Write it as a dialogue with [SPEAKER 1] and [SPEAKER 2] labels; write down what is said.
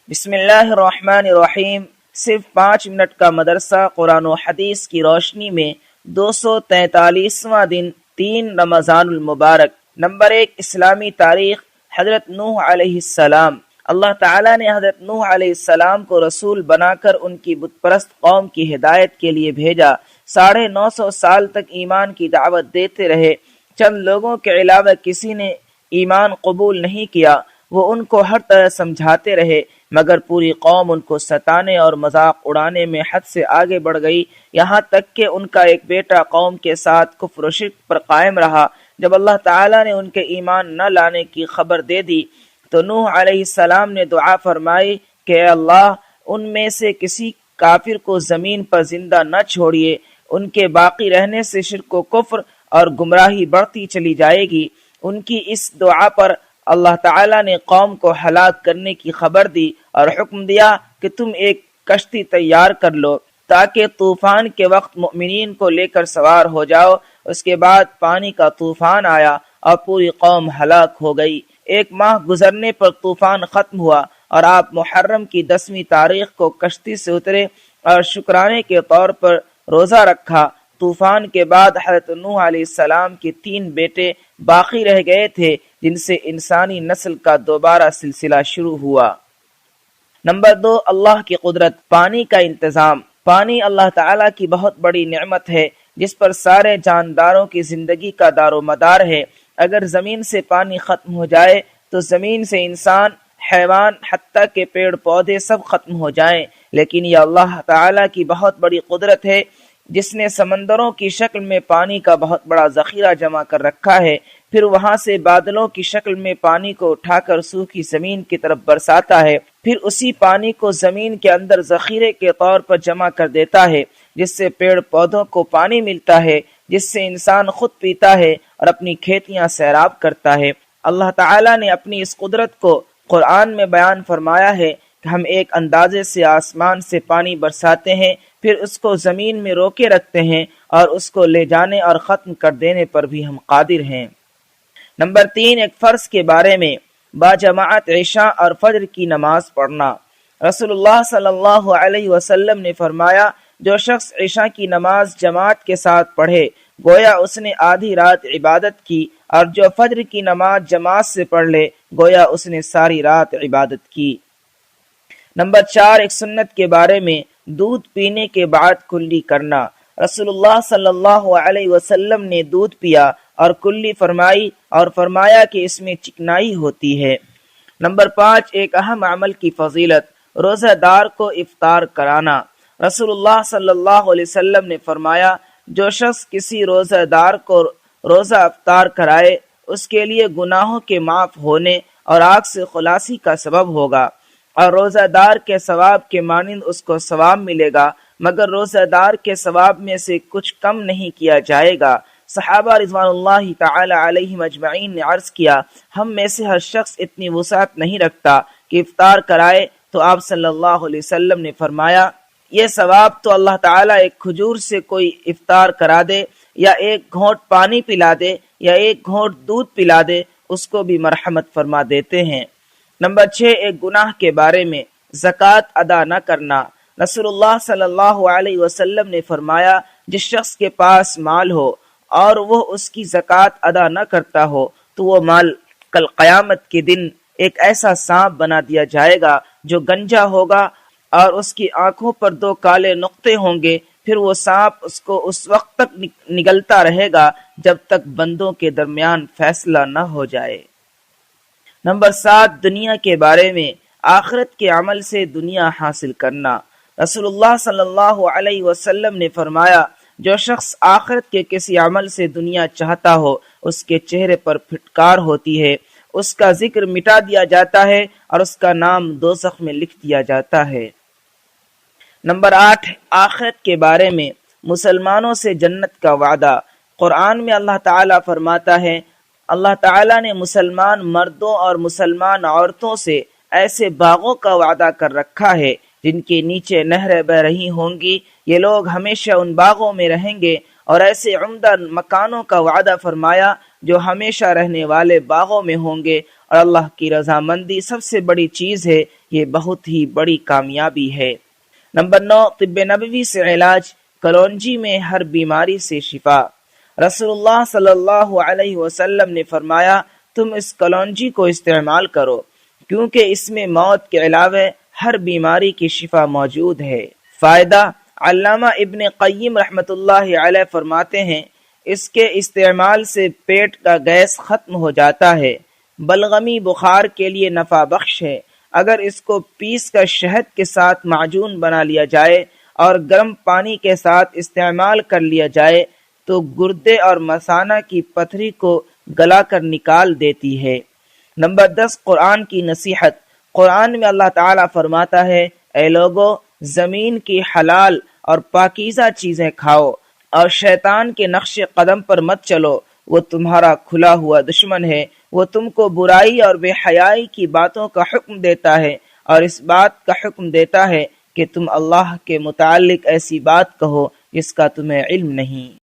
[SPEAKER 1] بسم اللہ الرحمن الرحیم۔ صرف 5 منٹ کا مدرسہ قرآن و حدیث کی روشنی میں 243واں دن 3 رمضان المبارک۔ نمبر 1، اسلامی تاریخ۔ حضرت نوح علیہ السلام۔ اللہ تعالیٰ نے حضرت نوح علیہ السلام کو رسول بنا کر ان کی بت پرست قوم کی ہدایت کے لیے بھیجا۔ 950 سال تک ایمان کی دعوت دیتے رہے۔ چند لوگوں کے علاوہ کسی نے ایمان قبول نہیں کیا۔ وہ ان کو ہر طرح سمجھاتے رہے، مگر پوری قوم ان کو ستانے اور مذاق اڑانے میں حد سے آگے بڑھ گئی، یہاں تک کہ ان کا ایک بیٹا قوم کے ساتھ کفر و شرک پر قائم رہا۔ جب اللہ تعالیٰ نے ان کے ایمان نہ لانے کی خبر دے دی تو نوح علیہ السلام نے دعا فرمائی کہ اے اللہ، ان میں سے کسی کافر کو زمین پر زندہ نہ چھوڑیے، ان کے باقی رہنے سے شرک و کفر اور گمراہی بڑھتی چلی جائے گی۔ ان کی اس دعا پر اللہ تعالیٰ نے قوم کو ہلاک کرنے کی خبر دی اور حکم دیا کہ تم ایک کشتی تیار کر لو تاکہ طوفان کے وقت مؤمنین کو لے کر سوار ہو جاؤ۔ اس کے بعد پانی کا طوفان آیا اور پوری قوم ہلاک ہو گئی۔ 1 ماہ گزرنے پر طوفان ختم ہوا اور آپ محرم کی 10ویں تاریخ کو کشتی سے اترے اور شکرانے کے طور پر روزہ رکھا۔ طوفان کے بعد حضرت نوح علیہ السلام کے 3 بیٹے باقی رہ گئے تھے، جن سے انسانی نسل کا دوبارہ سلسلہ شروع ہوا۔ نمبر 2، اللہ کی قدرت۔ پانی کا انتظام۔ پانی اللہ تعالیٰ کی بہت بڑی نعمت ہے جس پر سارے جانداروں کی زندگی کا دار و مدار ہے۔ اگر زمین سے پانی ختم ہو جائے تو زمین سے انسان، حیوان، حتیٰ کہ پیڑ پودے سب ختم ہو جائیں، لیکن یہ اللہ تعالیٰ کی بہت بڑی قدرت ہے جس نے سمندروں کی شکل میں پانی کا بہت بڑا ذخیرہ جمع کر رکھا ہے، پھر وہاں سے بادلوں کی شکل میں پانی کو اٹھا کر سوکھی زمین کی طرف برساتا ہے، پھر اسی پانی کو زمین کے اندر ذخیرے کے طور پر جمع کر دیتا ہے، جس سے پیڑ پودوں کو پانی ملتا ہے، جس سے انسان خود پیتا ہے اور اپنی کھیتیاں سیراب کرتا ہے۔ اللہ تعالیٰ نے اپنی اس قدرت کو قرآن میں بیان فرمایا ہے کہ ہم ایک اندازے سے آسمان سے پانی برساتے ہیں، پھر اس کو زمین میں روکے رکھتے ہیں اور اس کو لے جانے اور ختم کر دینے پر بھی ہم قادر ہیں۔ نمبر 3، ایک فرض کے بارے میں۔ باجماعت عشاء اور فجر کی نماز پڑھنا۔ رسول اللہ صلی اللہ علیہ وسلم نے فرمایا، جو شخص عشاء کی نماز جماعت کے ساتھ پڑھے گویا اس نے آدھی رات عبادت کی، اور جو فجر کی نماز جماعت سے پڑھ لے گویا اس نے ساری رات عبادت کی۔ نمبر 4، ایک سنت کے بارے میں۔ دودھ پینے کے بعد کلی کرنا۔ رسول اللہ صلی اللہ علیہ وسلم نے دودھ پیا اور کلی فرمائی اور فرمایا کہ اس میں چکنائی ہوتی ہے۔ نمبر 5، ایک اہم عمل کی فضیلت۔ روزہ دار کو افطار کرانا۔ رسول اللہ صلی اللہ علیہ وسلم نے فرمایا، جو شخص کسی روزہ دار کو روزہ افطار کرائے اس کے لیے گناہوں کے معاف ہونے اور آگ سے خلاصی کا سبب ہوگا، اور روزہ دار کے ثواب کے مانند اس کو ثواب ملے گا، مگر روزہ دار کے ثواب میں سے کچھ کم نہیں کیا جائے گا۔ صحابہ رضوان اللہ تعالی علیہم اجمعین نے عرض کیا، ہم میں سے ہر شخص اتنی وسعت نہیں رکھتا کہ افطار کرائے، تو آپ صلی اللہ علیہ وسلم نے فرمایا، یہ ثواب تو اللہ تعالیٰ ایک کھجور سے کوئی افطار کرا دے، یا ایک گھونٹ پانی پلا دے، یا ایک گھونٹ دودھ پلا دے، اس کو بھی مرحمت فرما دیتے ہیں۔ نمبر 6، ایک گناہ کے بارے میں۔ زکوٰۃ ادا نہ کرنا۔ رسول اللہ صلی اللہ علیہ وسلم نے فرمایا، جس شخص کے پاس مال ہو اور وہ اس کی زکوٰۃ ادا نہ کرتا ہو تو وہ مال کل قیامت کے دن ایک ایسا سانپ بنا دیا جائے گا جو گنجا ہوگا اور اس کی آنکھوں پر 2 کالے نقطے ہوں گے، پھر وہ سانپ اس کو اس وقت تک نگلتا رہے گا جب تک بندوں کے درمیان فیصلہ نہ ہو جائے۔ نمبر 7، دنیا کے بارے میں۔ آخرت کے عمل سے دنیا حاصل کرنا۔ رسول اللہ صلی اللہ علیہ وسلم نے فرمایا، جو شخص آخرت کے کسی عمل سے دنیا چاہتا ہو اس کے چہرے پر پھٹکار ہوتی ہے، اس کا ذکر مٹا دیا جاتا ہے اور اس کا نام دوزخ میں لکھ دیا جاتا ہے۔ نمبر 8، آخرت کے بارے میں۔ مسلمانوں سے جنت کا وعدہ۔ قرآن میں اللہ تعالیٰ فرماتا ہے، اللہ تعالیٰ نے مسلمان مردوں اور مسلمان عورتوں سے ایسے باغوں کا وعدہ کر رکھا ہے جن کے نیچے نہریں بہ رہی ہوں گی، یہ لوگ ہمیشہ ان باغوں میں رہیں گے، اور ایسے عمدہ مکانوں کا وعدہ فرمایا جو ہمیشہ رہنے والے باغوں میں ہوں گے، اور اللہ کی رضامندی سب سے بڑی چیز ہے، یہ بہت ہی بڑی کامیابی ہے۔ نمبر 9، طب نبوی سے علاج، کلونجی میں ہر بیماری سے شفا۔ رسول اللہ صلی اللہ علیہ وسلم نے فرمایا، تم اس کلونجی کو استعمال کرو، کیونکہ اس میں موت کے علاوہ ہر بیماری کی شفا موجود ہے۔ فائدہ، علامہ ابن قیم رحمۃ اللہ علیہ فرماتے ہیں، اس کے استعمال سے پیٹ کا گیس ختم ہو جاتا ہے، بلغمی بخار کے لیے نفع بخش ہے۔ اگر اس کو پیس کر شہد کے ساتھ معجون بنا لیا جائے اور گرم پانی کے ساتھ استعمال کر لیا جائے تو گردے اور مثانہ کی پتھری کو گلا کر نکال دیتی ہے۔ نمبر 10، قرآن کی نصیحت۔ قرآن میں اللہ تعالیٰ فرماتا ہے، اے لوگو، زمین کی حلال اور پاکیزہ چیزیں کھاؤ اور شیطان کے نقش قدم پر مت چلو، وہ تمہارا کھلا ہوا دشمن ہے، وہ تم کو برائی اور بے حیائی کی باتوں کا حکم دیتا ہے اور اس بات کا حکم دیتا ہے کہ تم اللہ کے متعلق ایسی بات کہو جس کا تمہیں علم نہیں۔